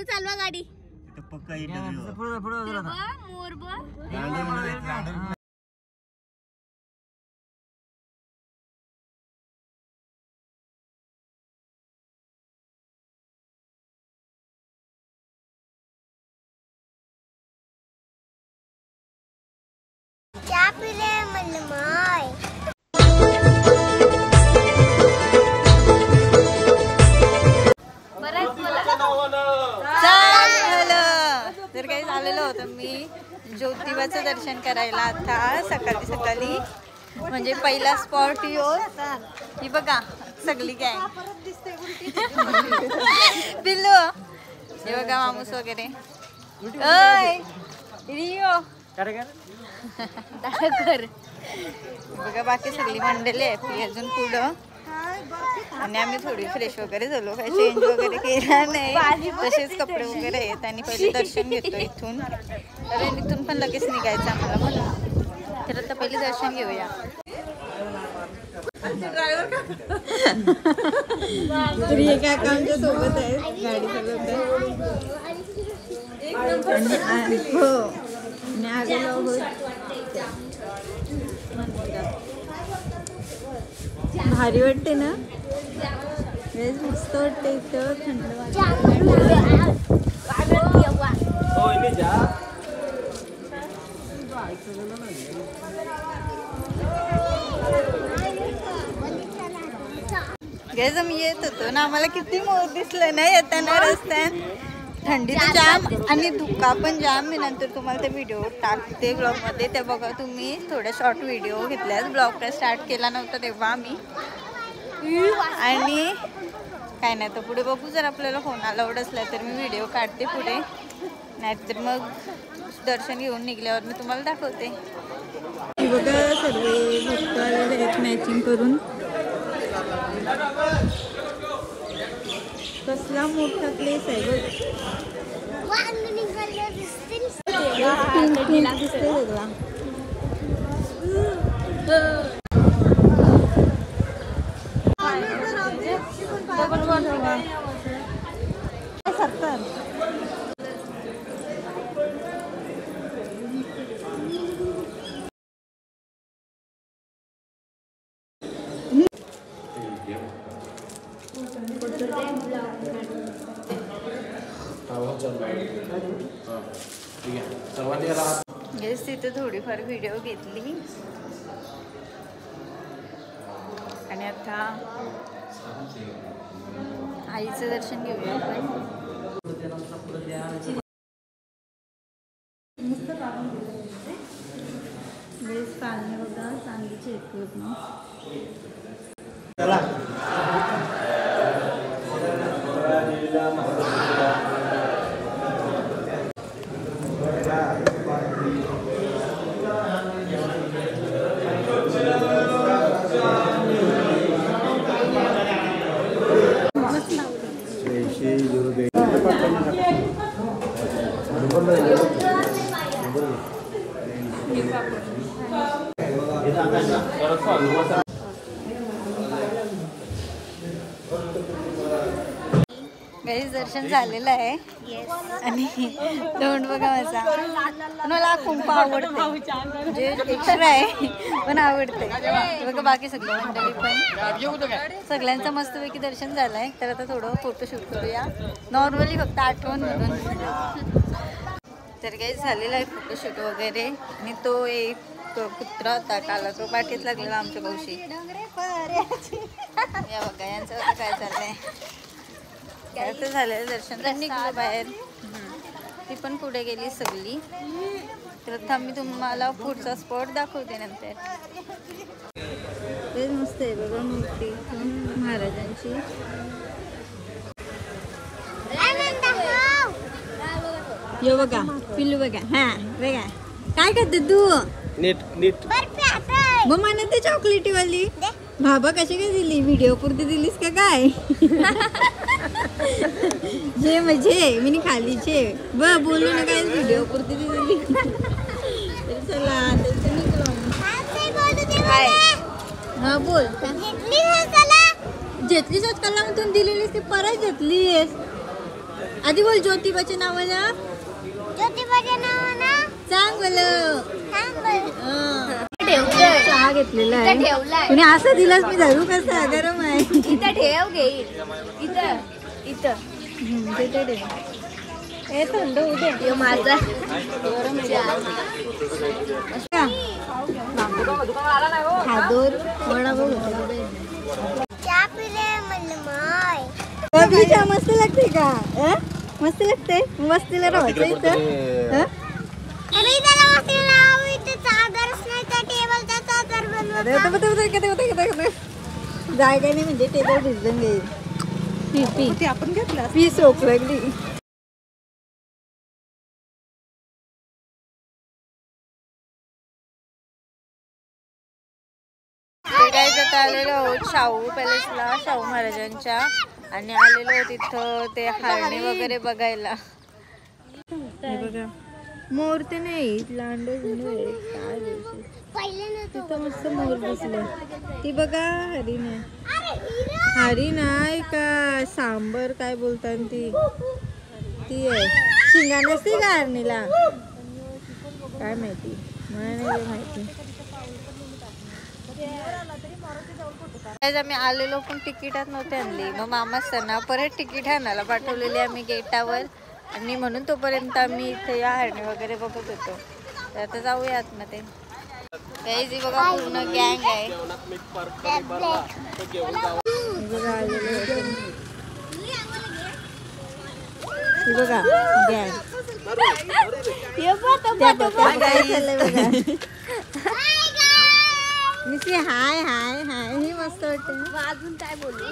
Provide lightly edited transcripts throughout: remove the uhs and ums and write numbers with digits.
चालवा गाडी क्या पिले मनमाय तर काही झालेलं होतं मी ज्योतिबाचं दर्शन करायला आता सकाळी म्हणजे पहिला स्पॉट यो ही बघा सगळी गँग पिल्लू हे बघा मामूस वगैरे बघा बाकी सगळी मंडळी आहे आपली अजून पुढं आणि आम्ही थोडी फ्रेश वगैरे झालो काही चेंज वगैरे केला नाही तसेच कपडे वगैरे आहेत आणि पहिले दर्शन घेतो इथून तर इथून पण लगेच निघायचं आम्हाला म्हणून तर आता पहिले दर्शन घेऊया काका आमच्या सोबत आहे गाडी चालवत भारी वाटते ना मस्त वाटते इथं थंड गॅस आम्ही येत होतो ना आम्हाला किती मोर दिसलं ना येताना रस्त्यात थंडी तर जाम आणि धुका पण जाम मी नंतर तुम्हाला ते व्हिडिओ टाकते ब्लॉगमध्ये ते बघा तुम्ही थोड्या शॉर्ट व्हिडिओ घेतल्यास ब्लॉग स्टार्ट केला नव्हता तेव्हा आम्ही आणि काय नाही तर पुढे बघू जर आपल्याला फोन अलाउड असला तर मी व्हिडिओ काढते पुढे नाहीतर मग दर्शन घेऊन निघल्यावर मी तुम्हाला दाखवते बघा सर्व भक्त आलेले आहेत मॅचिंग करून कसला मोठा प्लेस आहे बघ दिसते सगळा येस तिथे थोडीफार व्हिडिओ घेतली आणि आता आईचं दर्शन घेऊया आपण पाणी बघा चांगलीची आहेत पूर्ण गाईस दर्शन झालेलं आहे आणि तोंड बघा माझा मला खूप आवडते म्हणजे एक्स्ट्रा आहे पण आवडते बघा बाकी सगळी मंडळी पण सगळ्यांचं मस्तपैकी दर्शन झालंय तर आता थोडं फोटोशूट करूया नॉर्मली फक्त आठवण म्हणून तर गाईस झालेला आहे फोटोशूट वगैरे आणि तो एक कुत्रा होता काला तो पाठीत लागलेला आमच्या गावशी या बघा यांचं काय चाललंय तर झालेलं दर्शन तर निघलं बाहेर ती पण पुढे गेली सगळी तर आता मी तुम्हाला पुढचा स्पॉट दाखवते नंतर ते मस्त आहे बघा मूर्ती महाराजांची यो बघा पिल्लू बघा हा बघा काय करते तू नीट नीट मग मला ते चॉकलेटी वाली बाबा कशी काय दिली व्हिडिओ पुरती दिलीस का काय जे म्हणजे मी खालीचे बोलू ना काय व्हिडिओ पुरती दिली चला हा बोल घेतलीस कला म्हणून दिलेलीस ती परत घेतलीस. आधी बोल ज्योतिबाच्या नावानं सांग बोल. चहा घेतलेला आहे कुणी असं दिलास मी धरू कसं गरम आहे. इथं ठेव घेईल इथं इथं तिथे ठेव. हे थंड उद्या माझा खादोर वडा बघ चहा पिले म्हणलं माय. बबली चहा मस्त लागते का? मस्त लागते. मस्तीला राहायचं इथं. अरे त्याला मस्तीला लावू इथे चादरच नाही त्या टेबलचा चादर बनवतो. जायगा नाही म्हणजे टेबल भिजून घेईल. पी आपण घेतला पीस रोख लागली. आलेलो आहोत शाहू पॅलेसला शाहू महाराजांच्या आणि आलेलो तिथं ते हारणी वगैरे बघायला. हे बघा मोर ते नाही लांडो तिथं मस्त मोर दिसले. ती बघा हरिण हरिण आहे का सांबर काय बोलतात ती आहे. शिंगा नसते का हरणीला काय माहिती मला नाही माहिती. आम्ही आलेलो पण तिकीटात नव्हते आणली. मग मामा असताना परत तिकीट आणायला पाठवलेली आम्ही गेटावर आणि म्हणून तोपर्यंत आम्ही इथे या हरणी वगैरे बघत होतो. तर आता जाऊया आतमध्ये. काही बघा पूर्ण गँग आहे. बघा गँग निशी हाय हाय हाय ही मस्त वाटते. अजून काय बोलू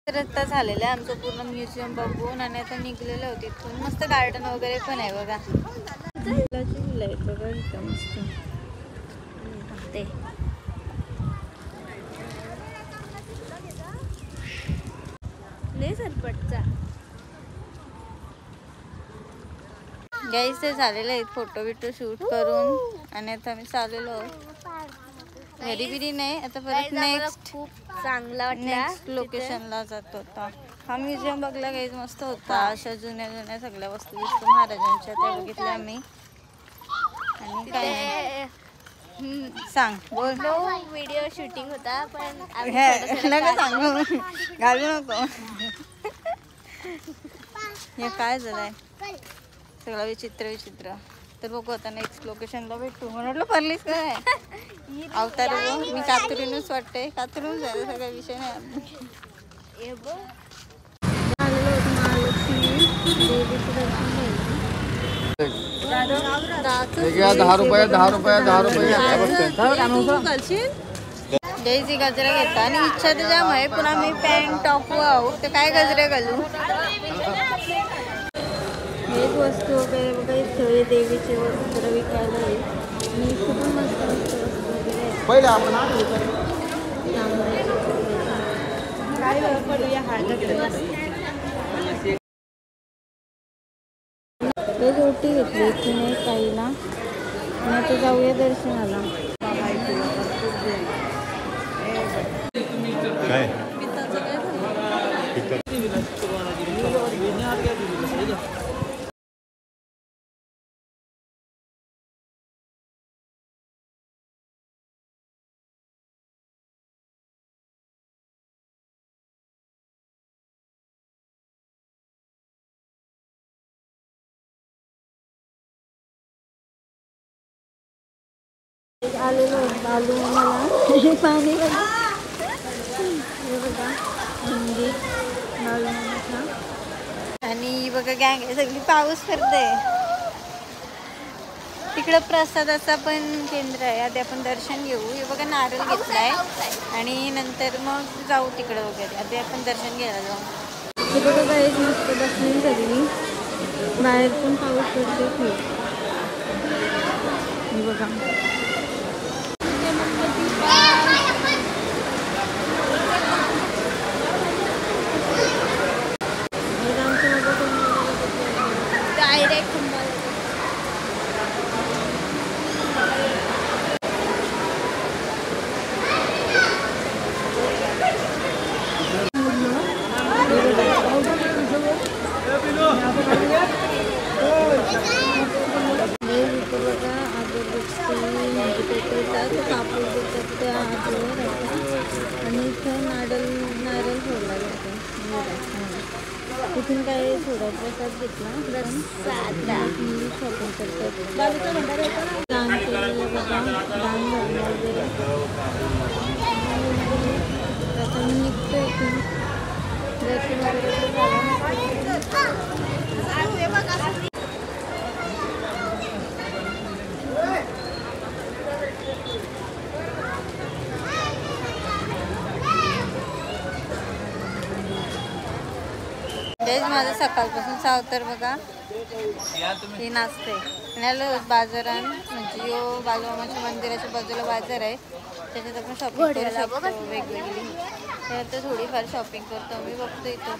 रस्ता झालेला आहे आमचं पूर्ण म्युझियम बघून आणि आता निघलेलं होती इथून. मस्त गार्डन वगैरे पण आहे बघा. मस्त ते गाईस ते झालेलं आहे फोटो बिटो शूट करून आणि आता आम्ही चाललेलो घरी बिरी नाही. आता परत नेक्स्ट खूप चांगला वाटला. नेक्स्ट लोकेशनला जात होता. हा म्युझियम बघला गाईज मस्त होता. अशा जुन्या जुन्या सगळ्या वस्तू दिसतो महाराजांच्या त्या बघितल्या आम्ही. आणि काय सांग बोल. व्हिडिओ शूटिंग होता पण नका सांगू घालू नको. हे काय झालंय सगळं विचित्र विचित्र. तर बघू आता नेक्स्ट लोकेशनला भेटू. म्हटलं परलीस काय अवतार मी कातुरीनच वाटते. कातरून झालं सगळा विषय नाही. आलेलो होतो महालक्ष्मी देवीचं दर्शन घ्यायचं. 10 रुपये 10 रुपये 10 रुपये. जयची गजरा घेता आणि इच्छा तर जाम आहे पण आम्ही पॅन्ट टॉप आहो तर काय गजरे घालू. हेच वस्तू वगैरे बघा इथे देवीचे वस्त्र विकायला आहे आणि खूप मस्त मस्त वस्तू वगैरे आहेत. पहिले आपण हे रोटी घेतली इथे काहीला आणि आता जाऊया दर्शनाला. काय आलेलो आलू मला पाणी बघा मंदिर आणि बघा गँग आहे सगळी पाऊस करते. तिकडं प्रसादाचा पण केंद्र आहे. आधी आपण दर्शन घेऊ. हे बघा नारळ घेतलाय आणि नंतर मग जाऊ तिकडं वगैरे. आधी आपण दर्शन घ्यायला जाऊ. हे बघा गाईज मस्त बसली सगळी. बाहेर पण पाऊस पडते खूप. हे बघा डायरेक्ट आणि इथं नारळ फोडला जातो. इथून काय थोडा प्रसाद घेतला शॉपिंग करतात. दान केलेलं बघा दान भरणं वगैरे. आता मी निघतो इथून दर्शन वगैरे झालं. तेच माझं सकाळपासून सावतर बघा हे नाचते. आणि बाजारात म्हणजे यो बालूमामाच्या मंदिराच्या बाजूला बाजार आहे त्याच्यात आपण शॉपिंग करू शकतो वेगवेगळी. तर थोडीफार शॉपिंग करतो मी बघतो इथं.